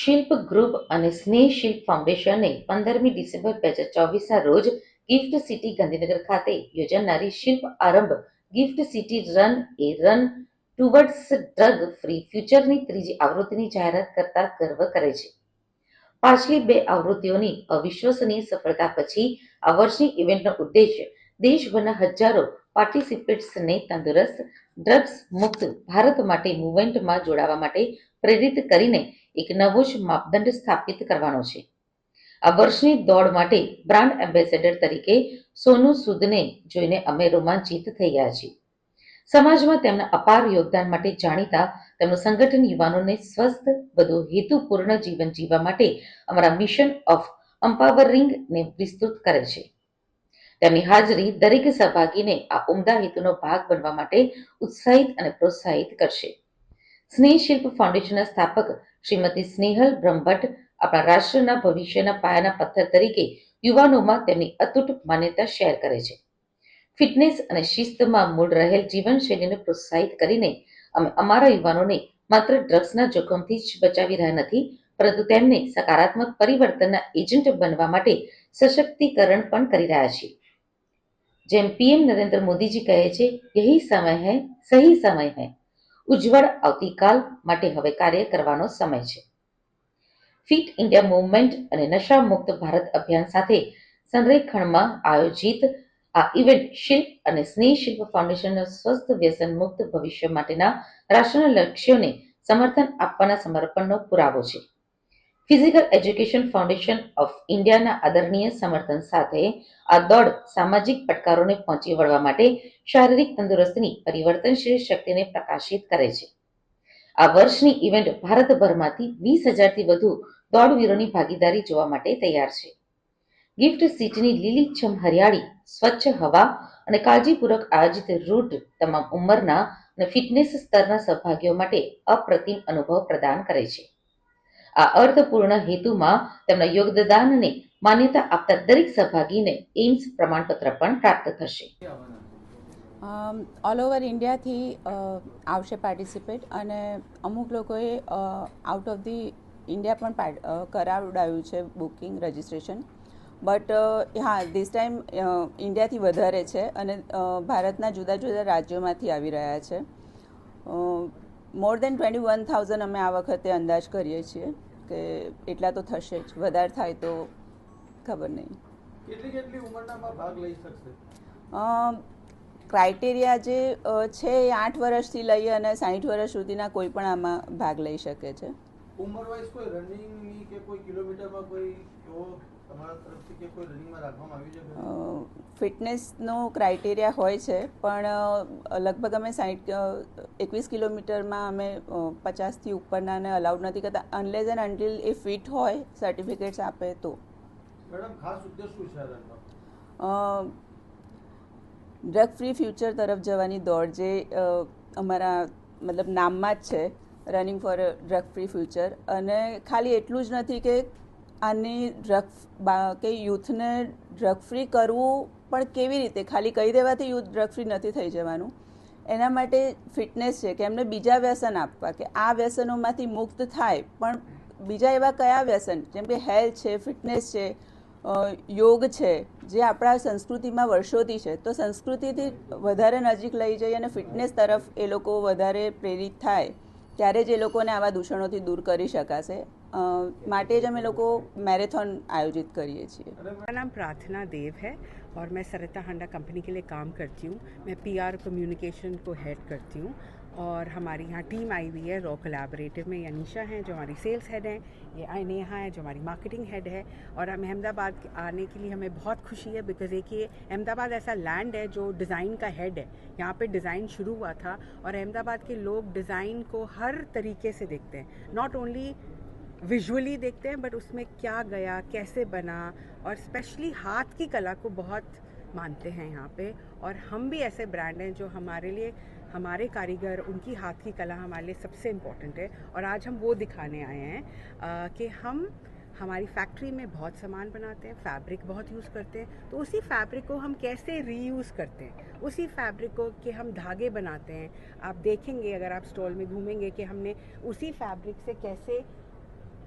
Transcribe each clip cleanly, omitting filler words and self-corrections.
શિલ્પ ગ્રુપ અને સ્નેહ શિલ્પ ફાઉન્ડેશને 15મી ડિસેમ્બર 2024ના રોજ ગિફ્ટ સિટી ગાંધીનગર ખાતે યોજાનારી Shilp Aarambh Gift City run towards drug free ફ્યુચરની ત્રીજી આવૃત્તિની જાહેરાત કરતા ગર્વ કરે છે. પાછલી બે આવૃત્તિઓની અવિશ્વસનીય સફળતા પછી આ વર્ષની ઇવેન્ટનો ઉદ્દેશ્ય દેશભરના હજારો પાર્ટિસિપેન્ટ્સને તંદુરસ્ત, ડ્રગ્સ મુક્ત ભારત માટે મૂવમેન્ટમાં જોડાવા માટે પ્રેરિત કરીને એક નવો જ માપદંડ સ્થાપિત કરવાનો છે. આ વર્ષની દોડ માટે બ્રાન્ડ એમ્બેસેડર તરીકે સોનુ સૂદને જોઈને અમે રોમાંચિત થઈ ગયા છીએ. સમાજમાં તેમના અપાર યોગદાન માટે જાણીતા તેમનું સંગઠન યુવાનોને સ્વસ્થ, વધુ હેતુપૂર્ણ જીવન જીવવા માટે અમારા મિશન ઓફ એમ્પાવરિંગને વિસ્તૃત કરે છે. તેમની હાજરી દરેક સહભાગીને આ ઉમદા હેતુનો ભાગ બનવા માટે ઉત્સાહિત અને પ્રોત્સાહિત કરશે. સ્નેહ શિલ્પ ફાઉન્ડેશનના સ્થાપક શ્રીમતી સ્નેહલ બ્રહ્મભટ્ટ આપણા રાષ્ટ્રના ભવિષ્યના પાયાના પથ્થર તરીકે યુવાનોમાં તેમની અતૂટ માન્યતા શેર કરે છે. ફિટનેસ અને શિસ્તમાં મૂળ રહેલ જીવનશૈલીને પ્રોત્સાહિત કરીને અમે અમારા યુવાનોને માત્ર ડ્રગ્સના જોખમથી જ બચાવી રહ્યા નથી, પરંતુ તેમને સકારાત્મક પરિવર્તનના એજન્ટ બનવા માટે સશક્તિકરણ પણ કરી રહ્યા છીએ. જેમ પીએમ નરેન્દ્ર મોદીજી કહે છે, યહી સમય હૈ, સહી સમય હૈ. ઉજ્જવળ આવતીકાલ માટે હવે કાર્ય કરવાનો સમય છે. ફિટ ઇન્ડિયા મૂવમેન્ટ અને નશા મુક્ત ભારત અભિયાન સાથે સંરેખણમાં આયોજિત આ ઇવેન્ટ શિલ્પ અને સ્નેહ શિલ્પ ફાઉન્ડેશનના સ્વસ્થ વ્યસન મુક્ત ભવિષ્ય માટેના રાષ્ટ્રના લક્ષ્યોને સમર્થન આપવાના સમર્પણનો પુરાવો છે. ફિઝિકલ એજ્યુકેશન ફાઉન્ડેશન ઓફ ઇન્ડિયાના આદરણીય સમર્થન સાથે આ દોડ સામાજિક પડકારોને પહોંચી વળવા માટે શારીરિક તંદુરસ્તીની પરિવર્તનશીલ શક્તિને પ્રકાશિત કરે છે. આ વર્ષની ઇવેન્ટ ભારતભરમાંથી 20,000થી વધુ દોડવીરોની ભાગીદારી જોવા માટે તૈયાર છે. ગિફ્ટ સિટીની લીલીછમ હરિયાળી, સ્વચ્છ હવા અને કાળજીપૂર્વક આયોજિત રૂટ તમામ ઉંમરના અને ફિટનેસ સ્તરના સહભાગીઓ માટે અપ્રતિમ અનુભવ પ્રદાન કરે છે. આ અર્થપૂર્ણ હેતુમાં તેમના યોગદાનને માન્યતા આપતા દરેક સહભાગીને એઇમ્સ પ્રમાણપત્ર પણ પ્રાપ્ત થશે. ઓલ ઓવર ઇન્ડિયાથી આવશે પાર્ટિસિપેટ, અને અમુક લોકોએ આઉટ ઓફ ધી ઇન્ડિયા પણ કરાવડાવ્યું છે બુકિંગ રજિસ્ટ્રેશન. બટ હા, ધીસ ટાઈમ ઇન્ડિયાથી વધારે છે અને ભારતના જુદા જુદા રાજ્યોમાંથી આવી રહ્યા છે. મોર દેન 21,000 અમે આ વખતે અંદાજ કરીએ છીએ કે એટલા તો થશે જ, વધારે થાય તો ખબર નહીં. કેટલી ઉંમરના ભાગ લઈ શકશે? ક્રાઇટેરિયા જે છે એ 8 વર્ષથી લઈ અને 60 વર્ષ સુધીના કોઈ પણ આમાં ભાગ લઈ શકે છે. ઉંમર વાઇઝ કોઈ રનિંગની કે કોઈ કિલોમીટરમાં કોઈ એવો તમારા તરફથી કે કોઈ રનિંગમાં રાખવામાં આવ્યું છે? ફિટનેસનો ક્રાઇટેરિયા હોય છે, પણ લગભગ અમે 21 કિલોમીટરમાં અમે 50થી ઉપરનાને અલાઉડ નથી કરતા, unless and until A fit હોય, સર્ટિફિકેટ્સ આપે તો. મેડમ, ખાસ ઉદ્દેશ શું છે આ રનનો? ડ્રગ ફ્રી ફ્યુચર તરફ જવાની દોડ, જે અમારા મતલબ નામમાં જ છે, running for drug free future. અને ખાલી એટલું જ નથી કે આની કે યુથને ડ્રગ ફ્રી કરવું, પણ કેવી રીતે, ખાલી કહી દેવાથી યુથ ડ્રગ ફ્રી નથી થઈ જવાનું. એના માટે ફિટનેસ છે કે એમને બીજા વ્યસન આપવા, કે આ વ્યસનોમાંથી મુક્ત થાય. પણ બીજા એવા કયા વ્યસન, જેમ કે હેલ્થ છે, ફિટનેસ છે, યોગ છે, જે આપણા સંસ્કૃતિમાં વર્ષોથી છે, તો સંસ્કૃતિથી વધારે નજીક લઈ જઈ અને ફિટનેસ તરફ એ લોકો વધારે પ્રેરિત થાય, ત્યારે જ એ લોકોને આવા દૂષણોથી દૂર કરી શકાશે. માટે જ અમે લોકો मैराथन आयोजित करिए છીએ. मेरा नाम प्रार्थना देव है और मैं सरिता हांडा कंपनी के लिए काम करती हूँ. मैं पीआर कम्युनिकेशन को हेड करती हूँ और हमारी यहाँ टीम आई हुई है रॉ कोलैबोरेटिव में. अनीशा हैं जो हमारी सेल्स हेड हैं, ये नेहा है जो हमारी मार्केटिंग हेड है. और हम अहमदाबाद आने के लिए हमें बहुत खुशी है, बिकॉज एक ये अहमदाबाद ऐसा लैंड है जो डिज़ाइन का हेड है. यहाँ पे डिज़ाइन शुरू हुआ था और अहमदाबाद के लोग डिज़ाइन को हर तरीके से देखते हैं, नॉट ओनली विजुअली देखते हैं, बट उसमें क्या गया, कैसे बना, और स्पेशली हाथ की कला को बहुत मानते हैं यहाँ पे. और हम भी ऐसे ब्रांड हैं जो हमारे लिए, हमारे कारीगर, उनकी हाथ की कला हमारे लिए सबसे इम्पोर्टेंट है. और आज हम वो दिखाने आए हैं कि हम हमारी फैक्ट्री में बहुत सामान बनाते हैं, फैब्रिक बहुत यूज़ करते हैं, तो उसी फैब्रिक को हम कैसे रीयूज़ करते हैं, उसी फैब्रिक को कि हम धागे बनाते हैं. आप देखेंगे अगर आप स्टॉल में घूमेंगे कि हमने उसी फैब्रिक से कैसे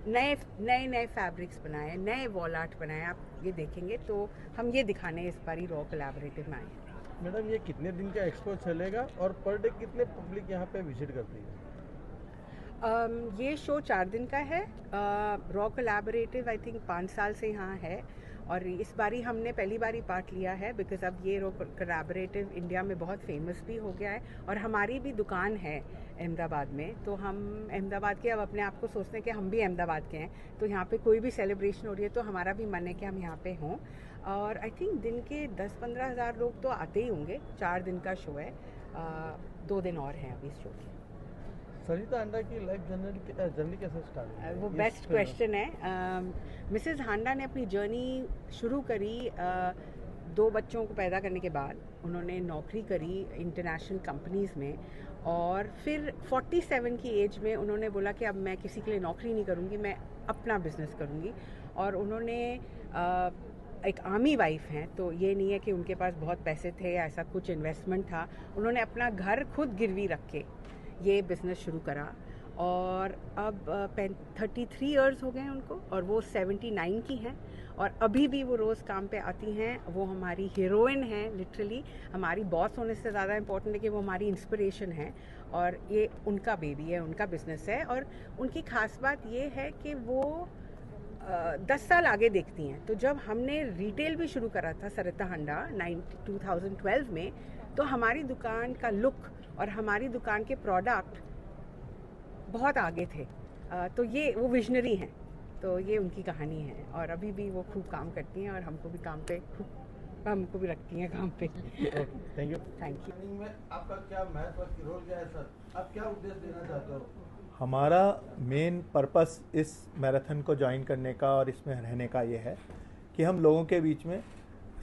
नए नए नए फैब्रिक्स बनाए, नए वॉल आर्ट बनाए, आप ये देखेंगे तो हम ये दिखाने इस बार रॉ कोलैबोरेटिव में आए हैं। मैडम ये कितने दिन का एक्सपो चलेगा और पर डे कितने पब्लिक यहाँ पे विजिट करती है? ये शो 4 दिन का है। रॉ कोलैबोरेटिव आई थिंक 5 साल से यहाँ है और इस बारी हमने पहली बारी पार्ट लिया है बिकॉज अब ये रॉ कोलैबोरेटिव इंडिया में बहुत फेमस भी हो गया है और हमारी भी दुकान है अहमदाबाद में, तो हम अहमदाबाद के अब अपने आप को सोचते हैं कि हम भी अहमदाबाद के हैं, तो यहाँ पे कोई भी सेलिब्रेशन हो रही है तो हमारा भी मन है कि हम यहाँ पे हों। और आई थिंक दिन के 10-15 हज़ार लोग तो आते ही होंगे। 4 दिन का शो है, 2 दिन और हैं अभी इस शो के। सरिता हांडा की लाइफ जर्नी कैसे स्टार्ट हुई? वो बेस्ट क्वेश्चन है। मिसेस हांडा ने अपनी जर्नी शुरू करी 2 बच्चों को पैदा करने के बाद। उन्होंने नौकरी करी इंटरनेशनल कंपनीज़ में और फिर 47 की एज में उन्होंने बोला कि अब मैं किसी के लिए नौकरी नहीं करूँगी, मैं अपना बिजनेस करूँगी। और उन्होंने एक आर्मी वाइफ हैं, तो ये नहीं है कि उनके पास बहुत पैसे थे या ऐसा कुछ इन्वेस्टमेंट था। उन्होंने अपना घर खुद गिरवी रख के ये बिज़नेस शुरू करा और अब 33 इयर्स हो गए हैं उनको और वो 79 की हैं और अभी भी वो रोज़ काम पे आती हैं। वो हमारी हीरोइन हैं, लिटरली हमारी बॉस होने से ज़्यादा इम्पोर्टेंट है कि वो हमारी इंस्पिरेशन है और ये उनका बेबी है, उनका बिज़नेस है। और उनकी ख़ास बात ये है कि वो 10 साल आगे देखती हैं। तो जब हमने रिटेल भी शुरू करा था सरिता हांडा 2012 में, तो हमारी दुकान का लुक और हमारी दुकान के प्रोडक्ट बहुत आगे थे। तो ये वो विजनरी हैं, तो ये उनकी कहानी है और अभी भी वो खूब काम करती हैं और हमको भी रखती हैं काम पे। Thank you. Thank you. में आपका क्या महत्व रोल क्या है सर? आप क्या उद्देश्य देना चाहते हो? हमारा मेन पर्पस इस मैराथन को ज्वाइन करने का और इसमें रहने का ये है कि हम लोगों के बीच में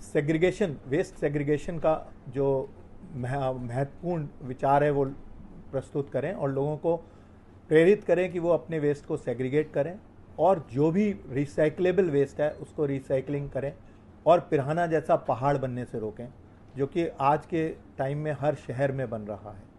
सेग्रीगेशन, वेस्ट सेग्रीगेशन का जो महत्वपूर्ण विचार है वो प्रस्तुत करें और लोगों को प्रेरित करें कि वो अपने वेस्ट को सेग्रीगेट करें और जो भी रिसाइकलेबल वेस्ट है उसको रिसाइकलिंग करें और पिराना जैसा पहाड़ बनने से रोकें, जो कि आज के टाइम में हर शहर में बन रहा है।